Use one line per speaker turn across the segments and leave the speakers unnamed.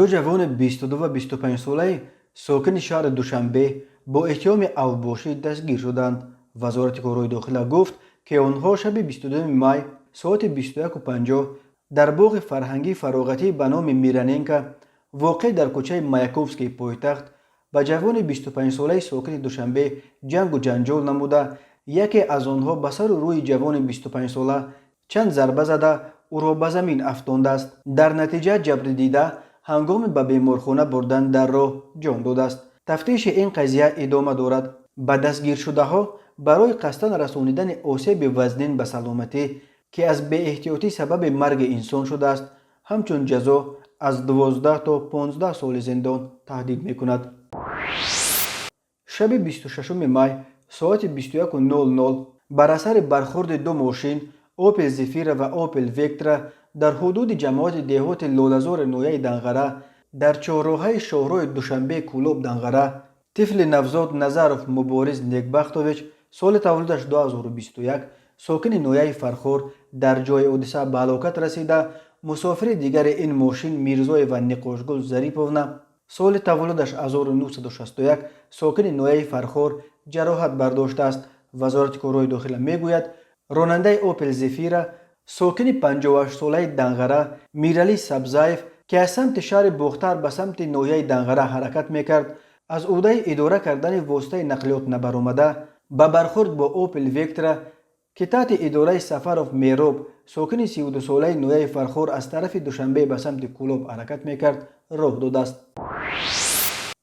دو جوان 22 و 25 ساله ساکن شهر دوشنبه با اتهام اوباشی دستگیر شدند. وزارت کارهای داخله گفت که آنها شب 22 مای ساعت 21:50 در باغ فرهنگی فراغتی به نام میرانینکا واقع در کوچه مایاکوفسکی پایتخت به جوان 25 ساله ساکن دوشنبه جنگ و جنجال نموده، یکی از آنها به سر و روی جوان 25 ساله چند ضربه زده او را به زمین افکانده است. در نتیجه جبر دیده هنگام به بیمارخانه بردن در راه جان داده است. تفتیش این قضیه ادامه دارد. به دستگیر شده ها برای قصداً رسانیدن آسیب وزنین به سلامتی که از بی احتیاطی سبب مرگ انسان شده است، همچون جزا از 12 تا 15 سال زندان تهدید میکند. شب 26 مای ساعت 21:00 بر اثر برخورد دو ماشین اوپل زفیر و اوپل ویکترا در حدود جماعت دهات لاله‌زار نویه دنغره در چهارراه شاهراه دوشنبه کلوب دنغره طفل نوزاد نظرف مبارز نیکبختویچ سال تولدش 2021 ساکن نویه فرخور در جای حادثه به هلاکت رسیده. مسافر دیگر این ماشین میرزای و نقاشگل ظریفونا سال تولدش 1961 ساکن نویه فرخور جراحت برداشته است. وزارت کارهای داخله میگوید راننده اوپل زفیرا ساکن 58 ساله دنغره میرعلی سبزایف که از سمت شهر بختر به سمت ناحیه دنغره حرکت میکرد از عهده اداره کردن واسطه نقلیات نبرآمده به برخورد با اوپل ویکترا که تحت اداره سفروف میروب ساکن 32 ساله نویه فرخور از طرف دوشنبه به سمت کلوب حرکت میکرد راه داده است.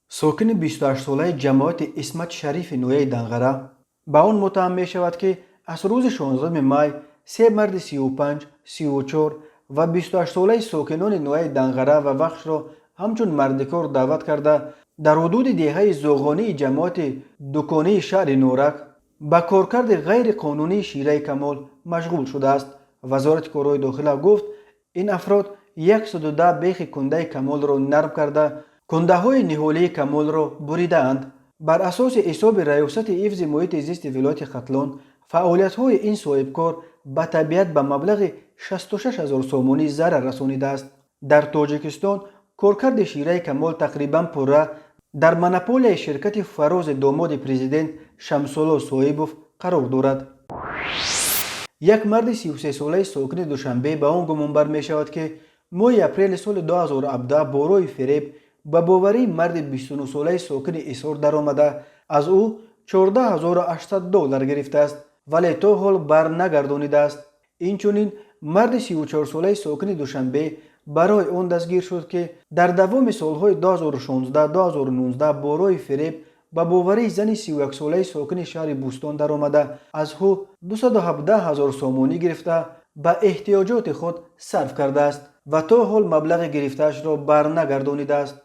ساکن 28 ساله جماعت اسمت شریف نویه دنغره به آن متهم می شود که از روز 16 مای سه مرد 35, 34 و 28 ساله ساکنان نویه دنغره و وخش را همچون مردکار دعوت کرده در حدود دهه زاغانی جماعت دکانی شهر نورک به کارکرد غیر قانونی شیره کمال مشغول شده است. وزارت کارهای داخله گفت این افراد 110 بیخ کنده کمال را نرم کرده کنده های نهالی کمال را بریده اند. بر اساس حساب ریاست حفظ محیط زیست ولایت ختلان فعالیت های این صاحبکار به طبیعت به مبلغ 66,000 سومانی ضرر رسانیده است. در تاجیکستان کارکرد شیره کمال تقریبا پوره در منوپول شرکت فراز داماد پرزیدنت شمسالله صاحبوف قرار دارد. یک مرد 33 ساله ساکن دوشنبه به آن گمان بر می شود که ماه اپریل سال 2017 با راه فریب به باوری مرد 29 ساله ساکن ایسار در آمده از او 14,800 دلار گرفته است ولی تا حال بر نگردانیده است. اینچنین مرد 34 ساله ساکن دوشنبه برای آن دستگیر شد که در دوام سالهای 2016-2019 با راه فریب به باوری زن 31 ساله ساکن شهر بوستان در آمده از او 217,000 سومانی گرفته به احتیاجات خود صرف کرده است و تا حال مبلغ گرفته‌اش را بر نگردانیده است.